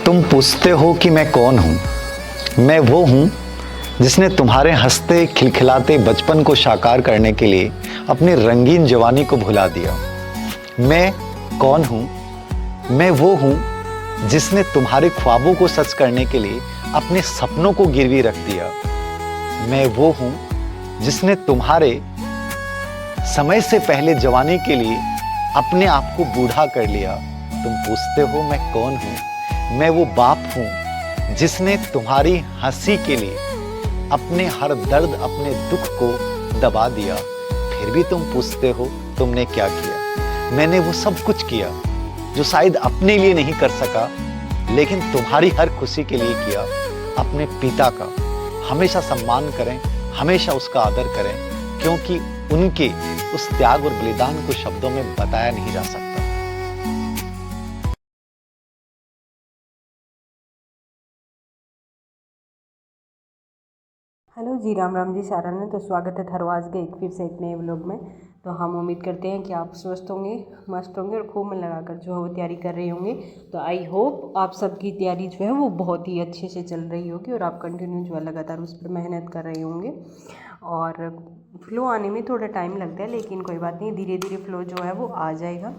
तुम पूछते हो कि मैं कौन हूँ। मैं वो हूँ जिसने तुम्हारे हंसते खिलखिलाते बचपन को साकार करने के लिए अपनी रंगीन जवानी को भुला दिया। मैं कौन हूँ? मैं वो हूँ जिसने तुम्हारे ख्वाबों को सच करने के लिए अपने सपनों को गिरवी रख दिया। मैं वो हूँ जिसने तुम्हारे समय से पहले जवानी के लिए अपने आप को बूढ़ा कर लिया। तुम पूछते हो मैं कौन हूँ? मैं वो बाप हूँ जिसने तुम्हारी हंसी के लिए अपने हर दर्द अपने दुख को दबा दिया। फिर भी तुम पूछते हो तुमने क्या किया? मैंने वो सब कुछ किया जो शायद अपने लिए नहीं कर सका, लेकिन तुम्हारी हर खुशी के लिए किया। अपने पिता का हमेशा सम्मान करें, हमेशा उसका आदर करें, क्योंकि उनके उस त्याग और बलिदान को शब्दों में बताया नहीं जा सकता। हेलो जी, राम राम जी, सारा ने तो स्वागत है थरवाज के फिर से एक नए व्लॉग में। तो हम उम्मीद करते हैं कि आप स्वस्थ होंगे, मस्त होंगे और खूब मन लगाकर जो है वो तैयारी कर रहे होंगे। तो आई होप आप सबकी तैयारी जो है वो बहुत ही अच्छे से चल रही होगी और आप कंटिन्यू जो है लगातार उस पर मेहनत कर रहे होंगे। और फ्लो आने में थोड़ा टाइम लगता है, लेकिन कोई बात नहीं, धीरे धीरे फ्लो जो है वो आ जाएगा।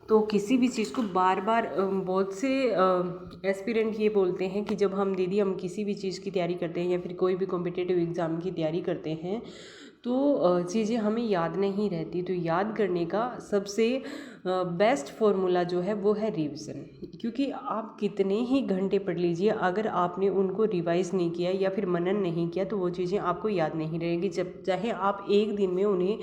तो किसी भी चीज़ को बार बार बहुत से एस्पिरेंट ये बोलते हैं कि जब हम किसी भी चीज़ की तैयारी करते हैं या फिर कोई भी कॉम्पिटिटिव एग्ज़ाम की तैयारी करते हैं तो चीज़ें हमें याद नहीं रहती। तो याद करने का सबसे बेस्ट फॉर्मूला जो है वो है रिवीजन। क्योंकि आप कितने ही घंटे पढ़ लीजिए, अगर आपने उनको रिवाइज़ नहीं किया या फिर मनन नहीं किया तो वो चीज़ें आपको याद नहीं रहेंगी। जब चाहे आप एक दिन में उन्हें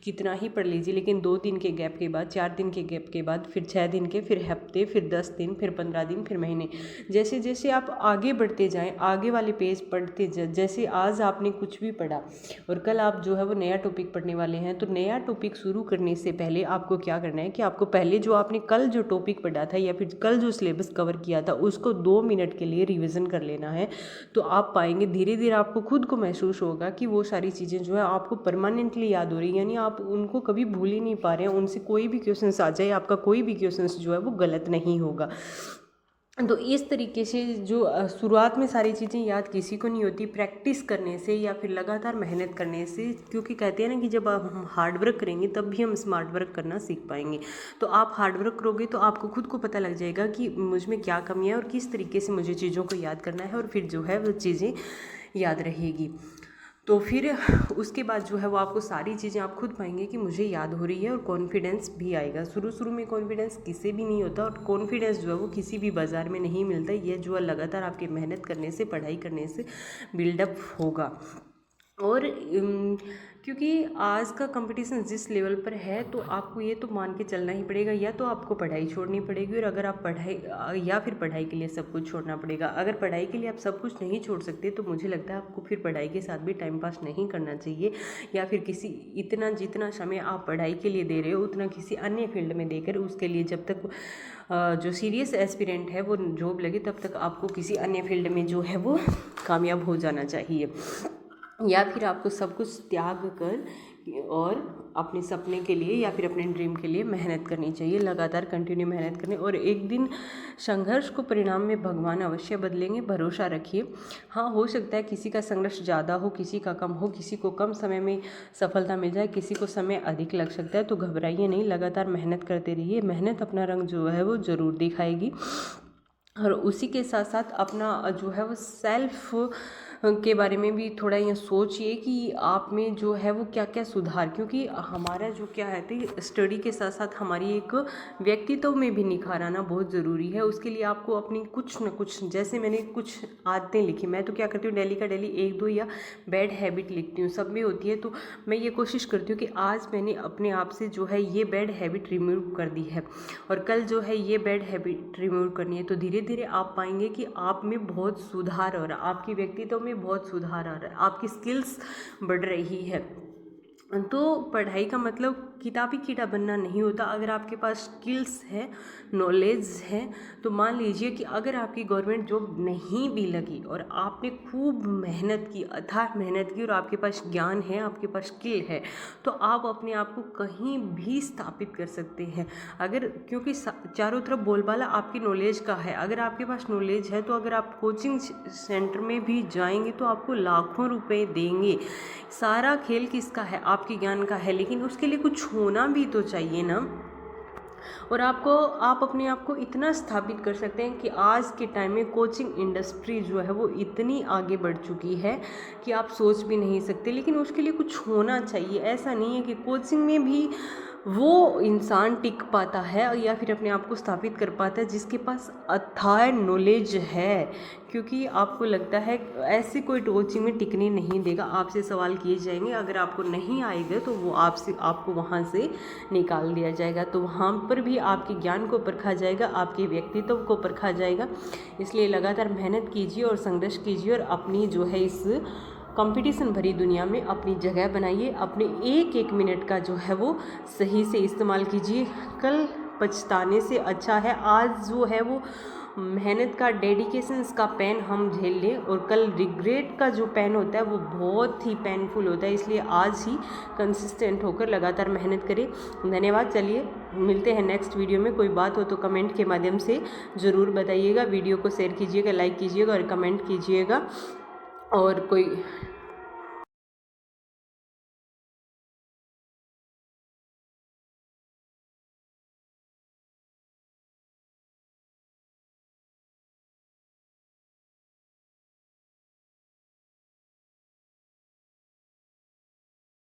कितना ही पढ़ लीजिए, लेकिन 2 दिन के गैप के बाद, 4 दिन के गैप के बाद, फिर 6 दिन के, फिर हफ्ते, फिर 10 दिन, फिर 15 दिन, फिर महीने, जैसे जैसे आप आगे बढ़ते जाएं, आगे वाले पेज पढ़ते जैसे आज आपने कुछ भी पढ़ा और कल आप जो है वो नया टॉपिक पढ़ने वाले हैं, तो नया टॉपिक शुरू करने से पहले आपको क्या करना है कि आपको पहले जो आपने कल जो टॉपिक पढ़ा था या फिर कल जो सिलेबस कवर किया था उसको 2 मिनट के लिए रिविज़न कर लेना है। तो आप पाएंगे धीरे धीरे आपको खुद को महसूस होगा कि वो सारी चीज़ें जो है आपको परमानेंटली याद हो रही है, यानी आप उनको कभी भूल ही नहीं पा रहे हैं। उनसे कोई भी क्वेश्चंस आ जाए, आपका कोई भी क्वेश्चंस जो है वो गलत नहीं होगा। तो इस तरीके से जो शुरुआत में सारी चीज़ें याद किसी को नहीं होती, प्रैक्टिस करने से या फिर लगातार मेहनत करने से। क्योंकि कहते हैं ना कि जब हम हार्ड वर्क करेंगे तब भी हम स्मार्ट वर्क करना सीख पाएंगे। तो आप हार्ड वर्क करोगे तो आपको खुद को पता लग जाएगा कि मुझ में क्या कमी है और किस तरीके से मुझे चीज़ों को याद करना है, और फिर जो है वो चीज़ें याद रहेगी। तो फिर उसके बाद जो है वो आपको सारी चीज़ें आप खुद पाएंगे कि मुझे याद हो रही है, और कॉन्फिडेंस भी आएगा। शुरू शुरू में कॉन्फिडेंस किसी भी नहीं होता, और कॉन्फिडेंस जो है वो किसी भी बाज़ार में नहीं मिलता। ये जो है लगातार आपके मेहनत करने से, पढ़ाई करने से बिल्डअप होगा। और क्योंकि आज का कंपटीशन जिस लेवल पर है, तो आपको ये तो मान के चलना ही पड़ेगा, या तो आपको पढ़ाई छोड़नी पड़ेगी, और अगर आप या फिर पढ़ाई के लिए सब कुछ छोड़ना पड़ेगा। अगर पढ़ाई के लिए आप सब कुछ नहीं छोड़ सकते तो मुझे लगता है आपको फिर पढ़ाई के साथ भी टाइम पास नहीं करना चाहिए, या फिर जितना समय आप पढ़ाई के लिए दे रहे हो उतना किसी अन्य फील्ड में देकर उसके लिए, जब तक जो सीरियस एस्पिरेंट है वो जॉब लगे तब तक आपको किसी अन्य फील्ड में जो है वो कामयाब हो जाना चाहिए। या फिर आपको सब कुछ त्याग कर और अपने सपने के लिए या फिर अपने ड्रीम के लिए मेहनत करनी चाहिए, लगातार कंटिन्यू मेहनत करनी। और एक दिन संघर्ष को परिणाम में भगवान अवश्य बदलेंगे, भरोसा रखिए। हाँ, हो सकता है किसी का संघर्ष ज़्यादा हो, किसी का कम हो, किसी को कम समय में सफलता मिल जाए, किसी को समय अधिक लग सकता है। तो घबराइए नहीं, लगातार मेहनत करते रहिए। मेहनत अपना रंग जो है वो ज़रूर दिखाएगी। और उसी के साथ साथ अपना जो है वो सेल्फ के बारे में भी थोड़ा ये सोचिए कि आप में जो है वो क्या क्या सुधार, क्योंकि हमारा जो क्या है तो स्टडी के साथ साथ हमारी एक व्यक्तित्व में भी निखार आना बहुत ज़रूरी है। उसके लिए आपको अपनी कुछ न कुछ, जैसे मैंने कुछ आदतें लिखी, मैं तो क्या करती हूँ डेली का डेली 1-2 या बैड हैबिट लिखती हूँ, सब में होती है। तो मैं ये कोशिश करती हूँ कि आज मैंने अपने आप से जो है ये बैड हैबिट रिमूव कर दी है और कल जो है ये बैड हैबिट रिमूव करनी है। तो धीरे धीरे आप पाएंगे कि आप में बहुत सुधार हो रहा है, आपकी व्यक्तित्व में बहुत सुधार आ रहा है, आपकी स्किल्स बढ़ रही है। तो पढ़ाई का मतलब किताबी कीड़ा बनना नहीं होता। अगर आपके पास स्किल्स है, नॉलेज है, तो मान लीजिए कि अगर आपकी गवर्नमेंट जॉब नहीं भी लगी और आपने खूब मेहनत की, अथाह मेहनत की, और आपके पास ज्ञान है, आपके पास स्किल है, तो आप अपने आप को कहीं भी स्थापित कर सकते हैं। अगर क्योंकि चारों तरफ बोलबाला आपकी नॉलेज का है। अगर आपके पास नॉलेज है तो अगर आप कोचिंग सेंटर में भी जाएंगे तो आपको लाखों रुपए देंगे। सारा खेल किसका है? आपके ज्ञान का है, लेकिन उसके लिए कुछ होना भी तो चाहिए ना। और आप अपने आप को इतना स्थापित कर सकते हैं कि आज के टाइम में कोचिंग इंडस्ट्री जो है वो इतनी आगे बढ़ चुकी है कि आप सोच भी नहीं सकते। लेकिन उसके लिए कुछ होना चाहिए। ऐसा नहीं है कि कोचिंग में भी वो इंसान टिक पाता है या फिर अपने आप को स्थापित कर पाता है जिसके पास अथाह नॉलेज है। क्योंकि आपको लगता है ऐसे कोई कोचिंग में टिकने नहीं देगा। आपसे सवाल किए जाएंगे, अगर आपको नहीं आएगा तो वो आपको वहाँ से निकाल दिया जाएगा। तो वहाँ पर भी आपके ज्ञान को परखा जाएगा, आपके व्यक्तित्व को परखा जाएगा। इसलिए लगातार मेहनत कीजिए और संघर्ष कीजिए और अपनी जो है इस कंपटीशन भरी दुनिया में अपनी जगह बनाइए। अपने एक एक मिनट का जो है वो सही से इस्तेमाल कीजिए। कल पछताने से अच्छा है आज जो है वो मेहनत का, डेडिकेशन का पेन हम झेल लें, और कल रिग्रेट का जो पेन होता है वो बहुत ही पेनफुल होता है। इसलिए आज ही कंसिस्टेंट होकर लगातार मेहनत करें। धन्यवाद। चलिए मिलते हैं नेक्स्ट वीडियो में। कोई बात हो तो कमेंट के माध्यम से ज़रूर बताइएगा। वीडियो को शेयर कीजिएगा, लाइक कीजिएगा और कमेंट कीजिएगा। और कोई